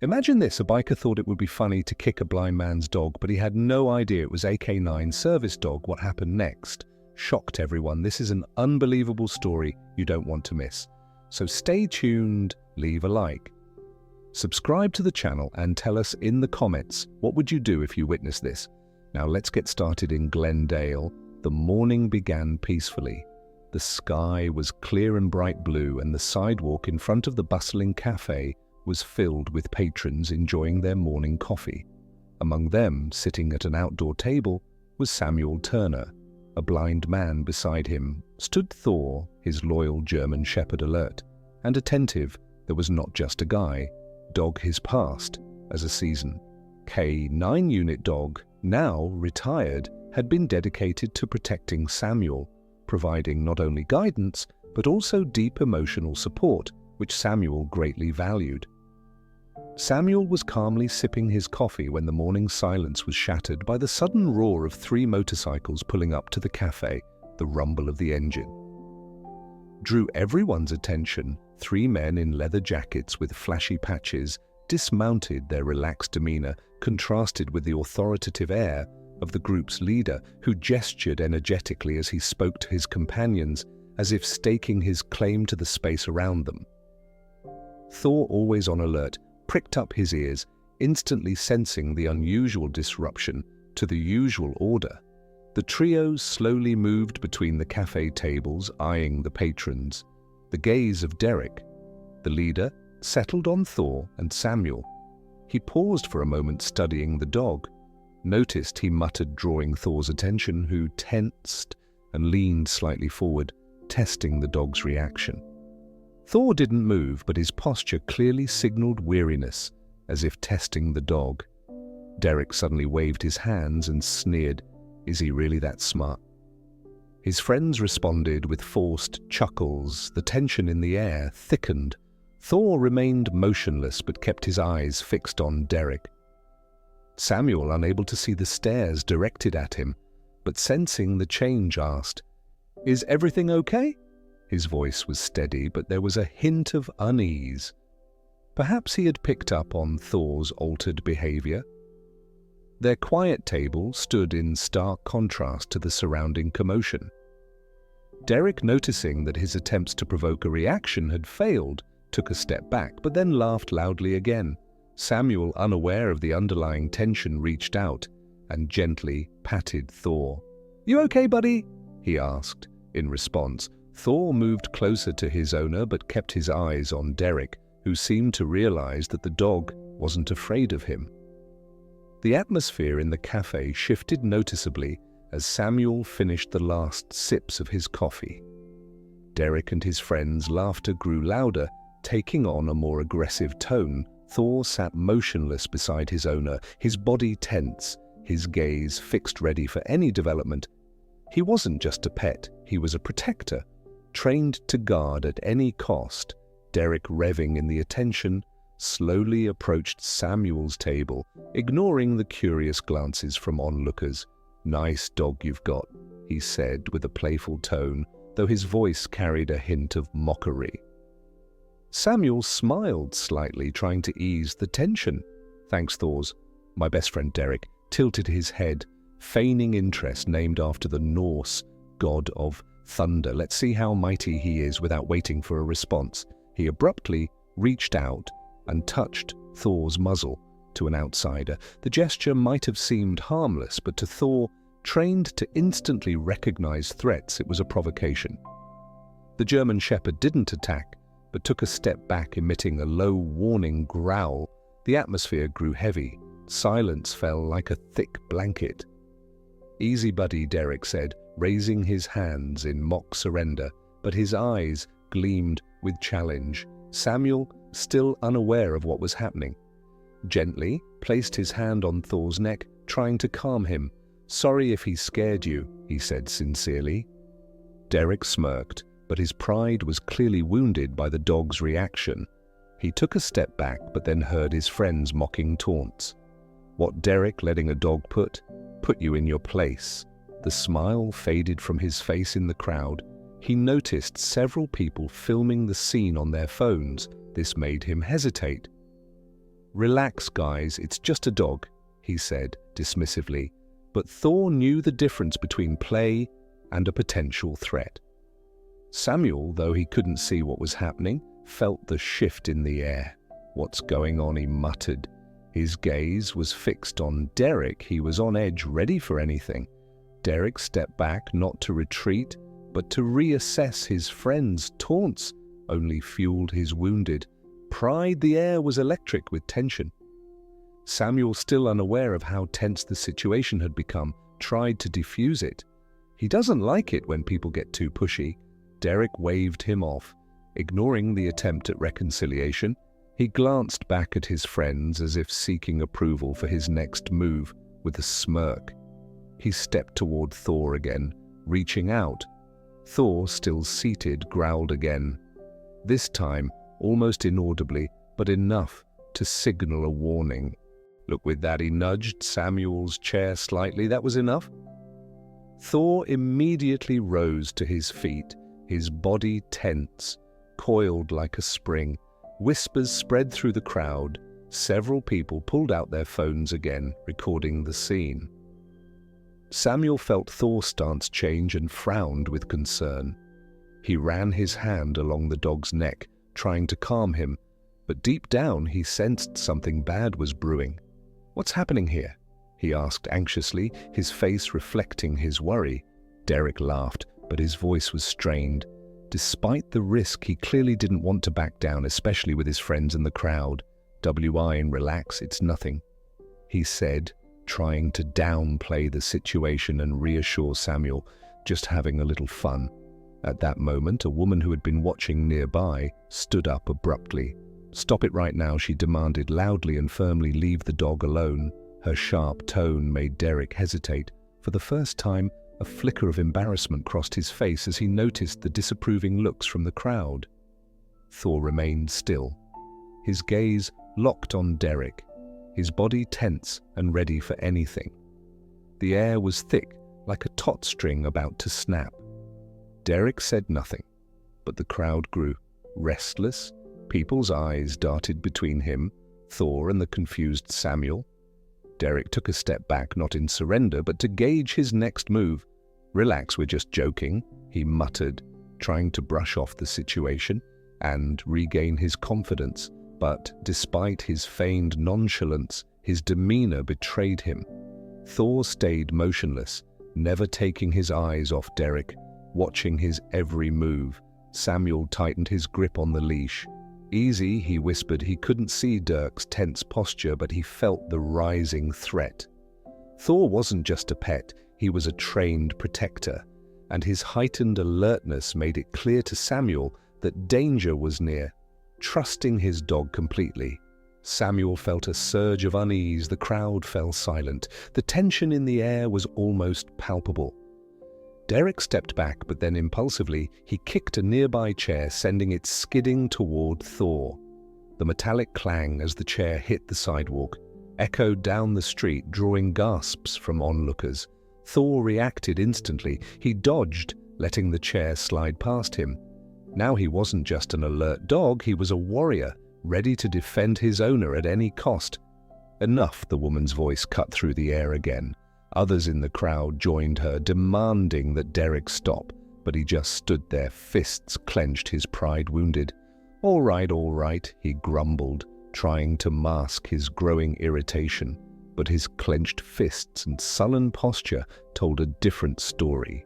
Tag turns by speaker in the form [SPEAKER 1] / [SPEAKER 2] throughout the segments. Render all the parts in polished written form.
[SPEAKER 1] Imagine this, a biker thought it would be funny to kick a blind man's dog, but he had no idea it was a K9 service dog. What happened next shocked everyone. This is an unbelievable story you don't want to miss. So stay tuned, leave a like, subscribe to the channel and tell us in the comments, what would you do if you witnessed this? Now let's get started in Glendale. The morning began peacefully. The sky was clear and bright blue, and the sidewalk in front of the bustling cafe was filled with patrons enjoying their morning coffee. Among them, sitting at an outdoor table, was Samuel Turner. A blind man beside him stood Thor, his loyal German Shepherd, alert and attentive. There was not just a guy, dog his past as a seasoned K9 unit dog, now retired, had been dedicated to protecting Samuel, providing not only guidance but also deep emotional support, which Samuel greatly valued. Samuel was calmly sipping his coffee when the morning silence was shattered by the sudden roar of 3 motorcycles pulling up to the cafe. The rumble of the engine drew everyone's attention. 3 men in leather jackets with flashy patches dismounted. Their relaxed demeanor contrasted with the authoritative air of the group's leader, who gestured energetically as he spoke to his companions, as if staking his claim to the space around them. Thor, always on alert, pricked up his ears, instantly sensing the unusual disruption to the usual order. The trio slowly moved between the cafe tables, eyeing the patrons. The gaze of Derek, the leader, settled on Thor and Samuel. He paused for a moment, studying the dog. Noticed he muttered, drawing Thor's attention, who tensed and leaned slightly forward, testing the dog's reaction. Thor didn't move, but his posture clearly signaled weariness, as if testing the dog. Derek suddenly waved his hands and sneered, "Is he really that smart?" His friends responded with forced chuckles. The tension in the air thickened. Thor remained motionless but kept his eyes fixed on Derek. Samuel, unable to see the stares directed at him, but sensing the change, asked, "Is everything okay?" His voice was steady, but there was a hint of unease. Perhaps he had picked up on Thor's altered behavior. Their quiet table stood in stark contrast to the surrounding commotion. Derek, noticing that his attempts to provoke a reaction had failed, took a step back, but then laughed loudly again. Samuel, unaware of the underlying tension, reached out and gently patted Thor. "You okay, buddy?" he asked. In response, Thor moved closer to his owner but kept his eyes on Derek, who seemed to realize that the dog wasn't afraid of him. The atmosphere in the cafe shifted noticeably as Samuel finished the last sips of his coffee. Derek and his friends' laughter grew louder, taking on a more aggressive tone. Thor sat motionless beside his owner, his body tense, his gaze fixed, ready for any development. He wasn't just a pet, he was a protector, trained to guard at any cost. Derek, revving in the attention, slowly approached Samuel's table, ignoring the curious glances from onlookers. "Nice dog you've got," he said with a playful tone, though his voice carried a hint of mockery. Samuel smiled slightly, trying to ease the tension. "Thanks, Thor's." My best friend Derek tilted his head, feigning interest, named after the Norse god of thunder. "Let's see how mighty he is." Without waiting for a response, he abruptly reached out and touched Thor's muzzle. To an outsider, the gesture might have seemed harmless, but to Thor, trained to instantly recognize threats, it was a provocation. The German Shepherd didn't attack, but took a step back, emitting a low, warning growl. The atmosphere grew heavy. Silence fell like a thick blanket. "Easy, buddy," Derek said, raising his hands in mock surrender, but his eyes gleamed with challenge. Samuel, still unaware of what was happening, gently placed his hand on Thor's neck, trying to calm him. "Sorry if he scared you," he said sincerely. Derek smirked, but his pride was clearly wounded by the dog's reaction. He took a step back, but then heard his friends' mocking taunts. "What, Derek, letting a dog put you in your place?" The smile faded from his face in the crowd. He noticed several people filming the scene on their phones. This made him hesitate. "Relax, guys, it's just a dog," he said dismissively, but Thor knew the difference between play and a potential threat. Samuel, though he couldn't see what was happening, felt the shift in the air. "What's going on?" he muttered. His gaze was fixed on Derek. He was on edge, ready for anything. Derek stepped back, not to retreat, but to reassess. His friend's taunts only fueled his wounded pride. The air was electric with tension. Samuel, still unaware of how tense the situation had become, tried to defuse it. He doesn't like it when people get too pushy. Derek waved him off. Ignoring the attempt at reconciliation, he glanced back at his friends as if seeking approval for his next move. With a smirk, he stepped toward Thor again, reaching out. Thor, still seated, growled again. This time, almost inaudibly, but enough to signal a warning. "Look, with that," he nudged Samuel's chair slightly. "That was enough?" Thor immediately rose to his feet, his body tense, coiled like a spring. Whispers spread through the crowd. Several people pulled out their phones again, recording the scene. Samuel felt Thor's stance change and frowned with concern. He ran his hand along the dog's neck, trying to calm him, but deep down he sensed something bad was brewing. "What's happening here?" he asked anxiously, his face reflecting his worry. Derek laughed, but his voice was strained. Despite the risk, he clearly didn't want to back down, especially with his friends in the crowd. "Relax, it's nothing," he said, trying to downplay the situation and reassure Samuel, "just having a little fun." At that moment, a woman who had been watching nearby stood up abruptly. "Stop it right now," she demanded loudly and firmly. "Leave the dog alone." Her sharp tone made Derek hesitate. For the first time, a flicker of embarrassment crossed his face as he noticed the disapproving looks from the crowd. Thor remained still, his gaze locked on Derek, his body tense and ready for anything. The air was thick, like a taut string about to snap. Derek said nothing, but the crowd grew restless. People's eyes darted between him, Thor, and the confused Samuel. Derek took a step back, not in surrender, but to gauge his next move. "Relax, we're just joking," he muttered, trying to brush off the situation and regain his confidence. But despite his feigned nonchalance, his demeanor betrayed him. Thor stayed motionless, never taking his eyes off Derek, watching his every move. Samuel tightened his grip on the leash. "Easy," he whispered. He couldn't see Dirk's tense posture, but he felt the rising threat. Thor wasn't just a pet, he was a trained protector, and his heightened alertness made it clear to Samuel that danger was near. Trusting his dog completely, Samuel felt a surge of unease. The crowd fell silent. The tension in the air was almost palpable. Derek stepped back, but then impulsively, he kicked a nearby chair, sending it skidding toward Thor. The metallic clang as the chair hit the sidewalk echoed down the street, drawing gasps from onlookers. Thor reacted instantly. He dodged, letting the chair slide past him. Now he wasn't just an alert dog, he was a warrior, ready to defend his owner at any cost. "Enough," the woman's voice cut through the air again. Others in the crowd joined her, demanding that Derek stop, but he just stood there, fists clenched, his pride wounded. All right, he grumbled, trying to mask his growing irritation, but his clenched fists and sullen posture told a different story.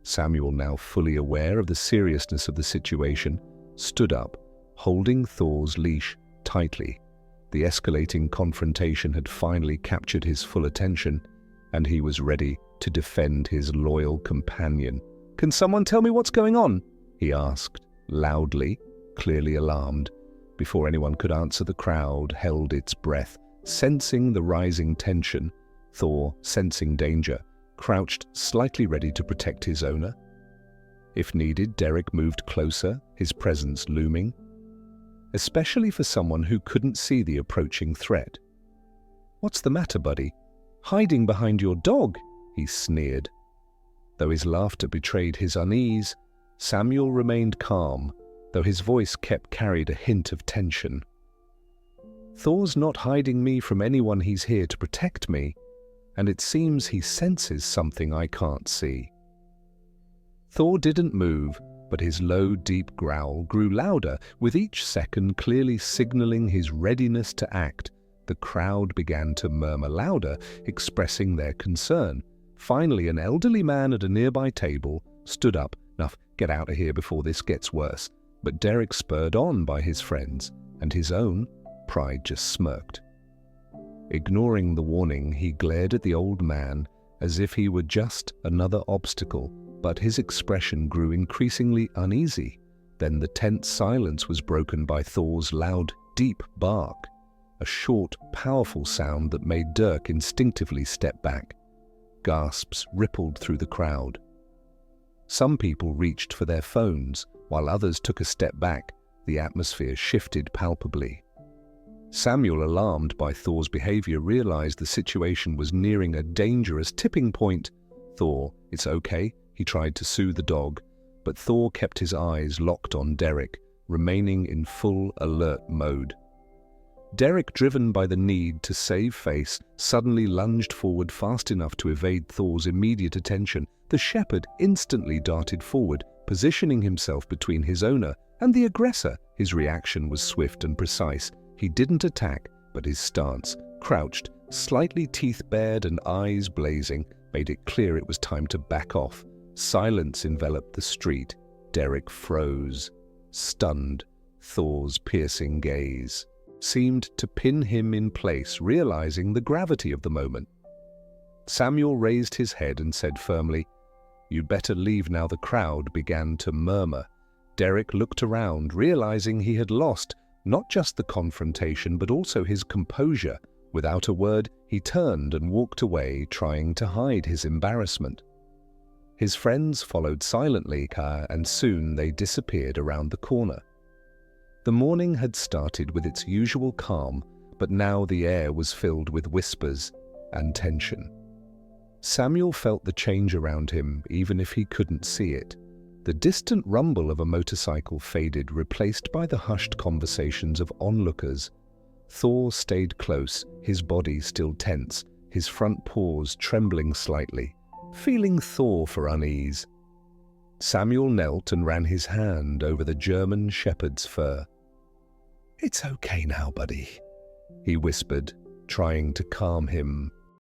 [SPEAKER 1] Samuel, now fully aware of the seriousness of the situation, stood up, holding Thor's leash tightly. The escalating confrontation had finally captured his full attention, and he was ready to defend his loyal companion. "Can someone tell me what's going on?" he asked, loudly, clearly alarmed. Before anyone could answer, the crowd held its breath, sensing the rising tension. Thor, sensing danger, crouched slightly ready to protect his owner. If needed, Derek moved closer, his presence looming, especially for someone who couldn't see the approaching threat. "What's the matter, buddy? Hiding behind your dog?" he sneered. Though his laughter betrayed his unease, Samuel remained calm, though his voice carried a hint of tension. Thor's not hiding me from anyone, he's here to protect me, and it seems he senses something I can't see." Thor didn't move, but his low, deep growl grew louder, with each second clearly signaling his readiness to act. The crowd began to murmur louder, expressing their concern. Finally, an elderly man at a nearby table stood up. "Enough, get out of here before this gets worse." But Derek, spurred on by his friends, and his own pride just smirked. Ignoring the warning, he glared at the old man as if he were just another obstacle, but his expression grew increasingly uneasy. Then the tense silence was broken by Thor's loud, deep bark, a short, powerful sound that made Dirk instinctively step back. Gasps rippled through the crowd. Some people reached for their phones, while others took a step back. The atmosphere shifted palpably. Samuel, alarmed by Thor's behavior, realized the situation was nearing a dangerous tipping point. "Thor, it's okay," he tried to soothe the dog, but Thor kept his eyes locked on Derek, remaining in full alert mode. Derek, driven by the need to save face, suddenly lunged forward fast enough to evade Thor's immediate attention. The shepherd instantly darted forward, positioning himself between his owner and the aggressor. His reaction was swift and precise. He didn't attack, but his stance, crouched, slightly teeth bared and eyes blazing, made it clear it was time to back off. Silence enveloped the street. Derek froze, stunned. Thor's piercing gaze seemed to pin him in place, realizing the gravity of the moment. Samuel raised his head and said firmly, "You'd better leave now." The crowd began to murmur. Derek looked around, realizing he had lost not just the confrontation, but also his composure. Without a word, he turned and walked away, trying to hide his embarrassment. His friends followed silently, and soon they disappeared around the corner. The morning had started with its usual calm, but now the air was filled with whispers and tension. Samuel felt the change around him, even if he couldn't see it. The distant rumble of a motorcycle faded, replaced by the hushed conversations of onlookers. Thor stayed close, his body still tense, his front paws trembling slightly, feeling Thor for unease. Samuel knelt and ran his hand over the German shepherd's fur. "It's okay now, buddy," he whispered, trying to calm him.